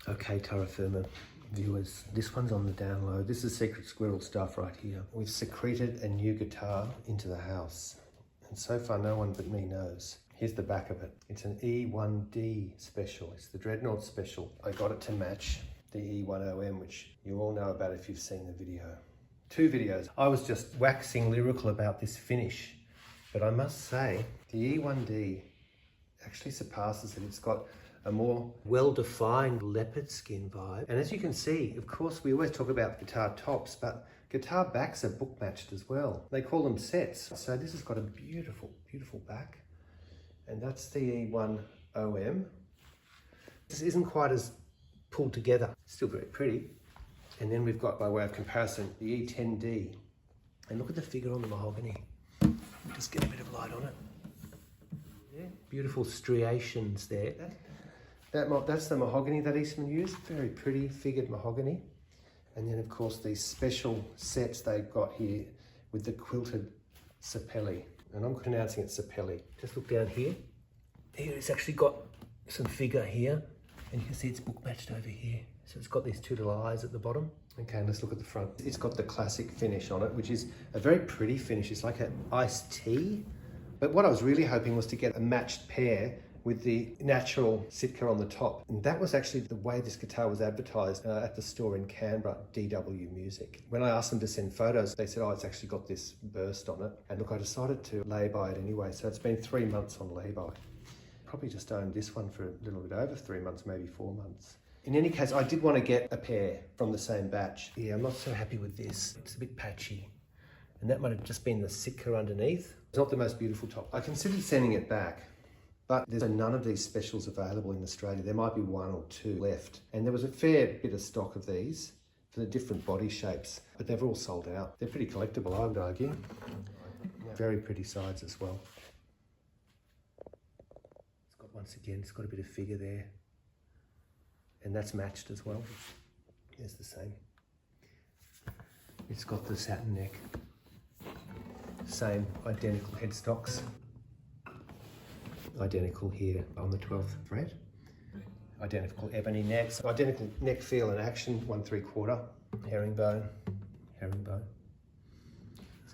Okay, terra firma viewers, this one's on the down low. This is secret squirrel stuff right here. We've secreted a new guitar into the house, and so far no one but me knows. Here's the back of it. It's an E1D Special. It's the Dreadnought Special. I got it to match the E1OM, which you all know about if you've seen the video. 2 videos. I was just waxing lyrical about this finish, but I must say the E1D actually surpasses it. It's got a more well-defined leopard skin vibe. And as you can see, of course, we always talk about guitar tops, but guitar backs are book matched as well. They call them sets. So this has got a beautiful, beautiful back. And that's the E1OM. This isn't quite as pulled together. Still very pretty. And then we've got, by way of comparison, the E10D. And look at the figure on the mahogany. Just get a bit of light on it. Yeah, beautiful striations there. That's the mahogany that Eastman used. Very pretty figured mahogany. And then of course these special sets they've got here with the quilted sapelli. And I'm pronouncing it sapelli. Just look down here. Here it's actually got some figure here. And you can see it's book matched over here. So it's got these 2 little eyes at the bottom. Okay, let's look at the front. It's got the classic finish on it, which is a very pretty finish. It's like an iced tea. But what I was really hoping was to get a matched pair with the natural Sitka on the top. And that was actually the way this guitar was advertised at the store in Canberra, DW Music. When I asked them to send photos, they said, oh, it's actually got this burst on it. And look, I decided to lay-by it anyway. So it's been 3 months on lay-by. Probably just owned this one for a little bit over 3 months, maybe 4 months. In any case, I did want to get a pair from the same batch. Yeah, I'm not so happy with this. It's a bit patchy. And that might have just been the Sitka underneath. It's not the most beautiful top. I considered sending it back, but there's none of these specials available in Australia. There might be 1 or 2 left. And there was a fair bit of stock of these for the different body shapes, but they've all sold out. They're pretty collectible, I would argue. Very pretty sides as well. It's got, once again, it's got a bit of figure there. And that's matched as well. It's the same. It's got the satin neck. Same identical headstocks. Identical here on the 12th fret. Identical ebony necks. Identical neck feel and action, 1 3/4. Herringbone. Herringbone.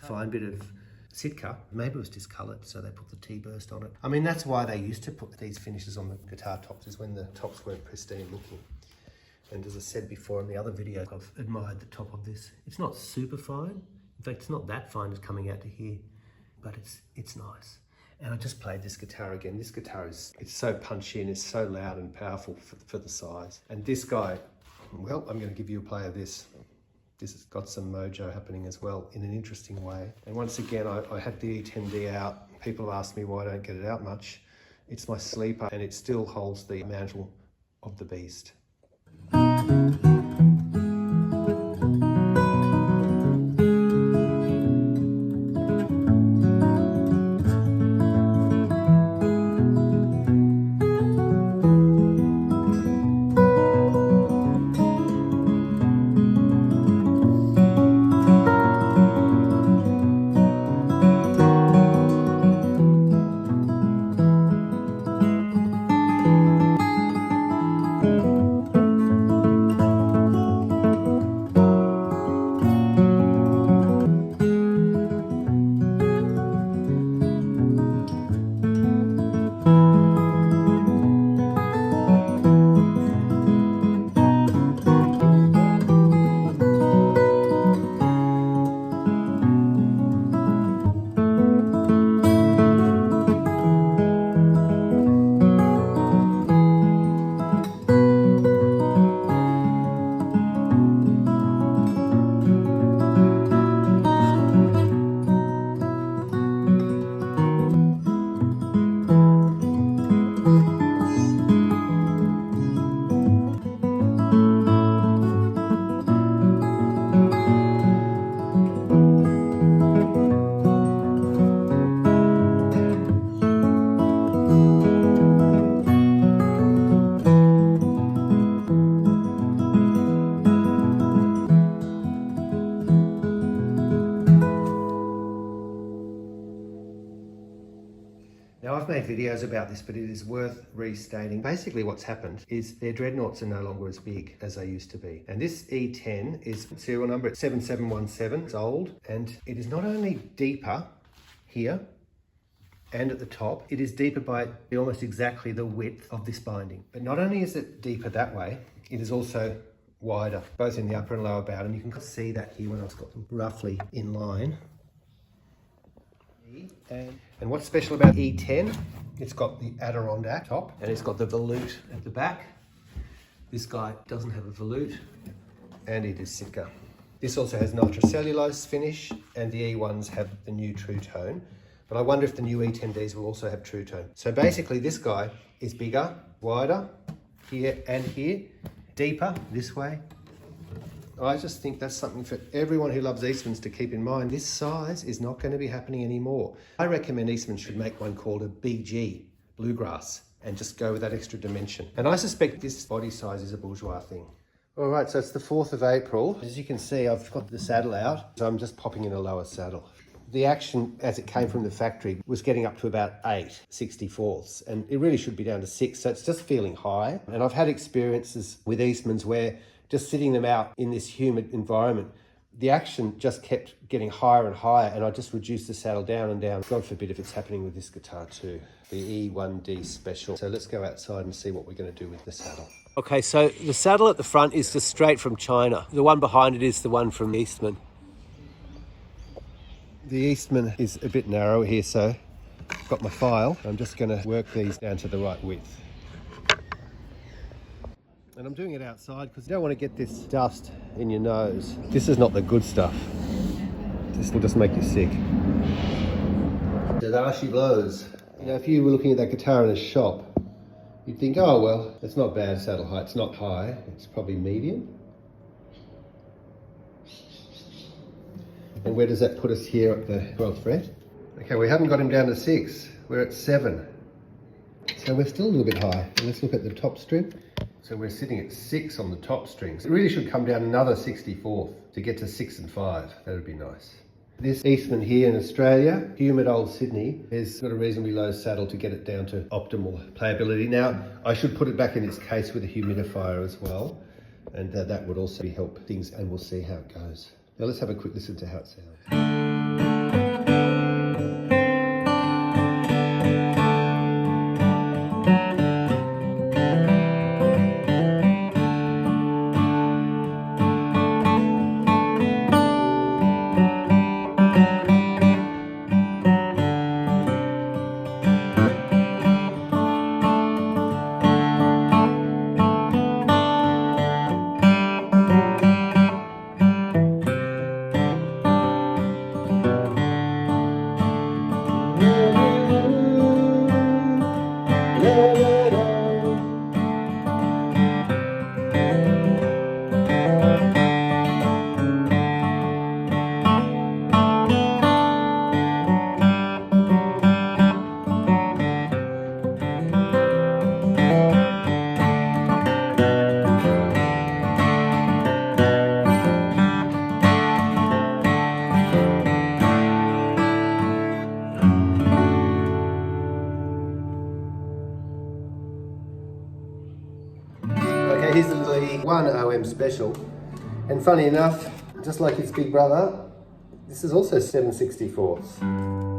Fine bit of Sitka. Maybe it was discoloured, so they put the T-burst on it. I mean, that's why they used to put these finishes on the guitar tops, is when the tops weren't pristine looking. And as I said before in the other video, I've admired the top of this. It's not super fine. In fact, it's not that fine as coming out to here, but it's nice. And I just played this guitar again. This guitar it's so punchy and it's so loud and powerful for the size. And this guy, well, I'm going to give you a play of this. This has got some mojo happening as well in an interesting way. And once again, I had the E10D out. People have asked me why I don't get it out much. It's my sleeper and it still holds the mantle of the beast. videos about this, but it is worth restating. Basically what's happened is their dreadnoughts are no longer as big as they used to be. And this E10 is serial number 7717, it's old, and it is not only deeper here and at the top, it is deeper by almost exactly the width of this binding. But not only is it deeper that way, it is also wider, both in the upper and lower bout, and you can see that here when I've got them roughly in line. And what's special about E10, it's got the Adirondack top, and it's got the volute at the back. This guy doesn't have a volute, and it is thicker. This also has nitrocellulose finish, and the E1s have the new True Tone. But I wonder if the new E10Ds will also have True Tone. So basically this guy is bigger, wider, here and here, deeper this way. I just think that's something for everyone who loves Eastmans to keep in mind. This size is not going to be happening anymore. I recommend Eastman should make one called a BG, Bluegrass, and just go with that extra dimension. And I suspect this body size is a bourgeois thing. All right, so it's the 4th of April. As you can see, I've got the saddle out, so I'm just popping in a lower saddle. The action, as it came from the factory, was getting up to about 8 64ths, and it really should be down to 6, so it's just feeling high. And I've had experiences with Eastmans where just sitting them out in this humid environment, the action just kept getting higher and higher, and I just reduced the saddle down and down. God forbid if it's happening with this guitar too. The E1D Special. So let's go outside and see what we're going to do with the saddle. Okay, so the saddle at the front is just straight from China. The one behind it is the one from Eastman. The Eastman is a bit narrow here, so I've got my file. I'm just going to work these down to the right width. And I'm doing it outside because you don't want to get this dust in your nose. This is not the good stuff. This will just make you sick. Tadashi blows. You know, if you were looking at that guitar in a shop, you'd think, oh well, it's not bad saddle height. It's not high. It's probably medium. And where does that put us here at the 12th fret? Okay, we haven't got him down to 6. We're at 7. So we're still a little bit high. And let's look at the top string. So we're sitting at 6 on the top strings. It really should come down another 64th to get to 6 and 5. That would be nice. This Eastman here in Australia, humid old Sydney, has got a reasonably low saddle to get it down to optimal playability. Now, I should put it back in its case with a humidifier as well. And that would also help things, and we'll see how it goes. Now let's have a quick listen to how it sounds. Here's the E1OM Special, and funny enough, just like its big brother, this is also 7/64ths.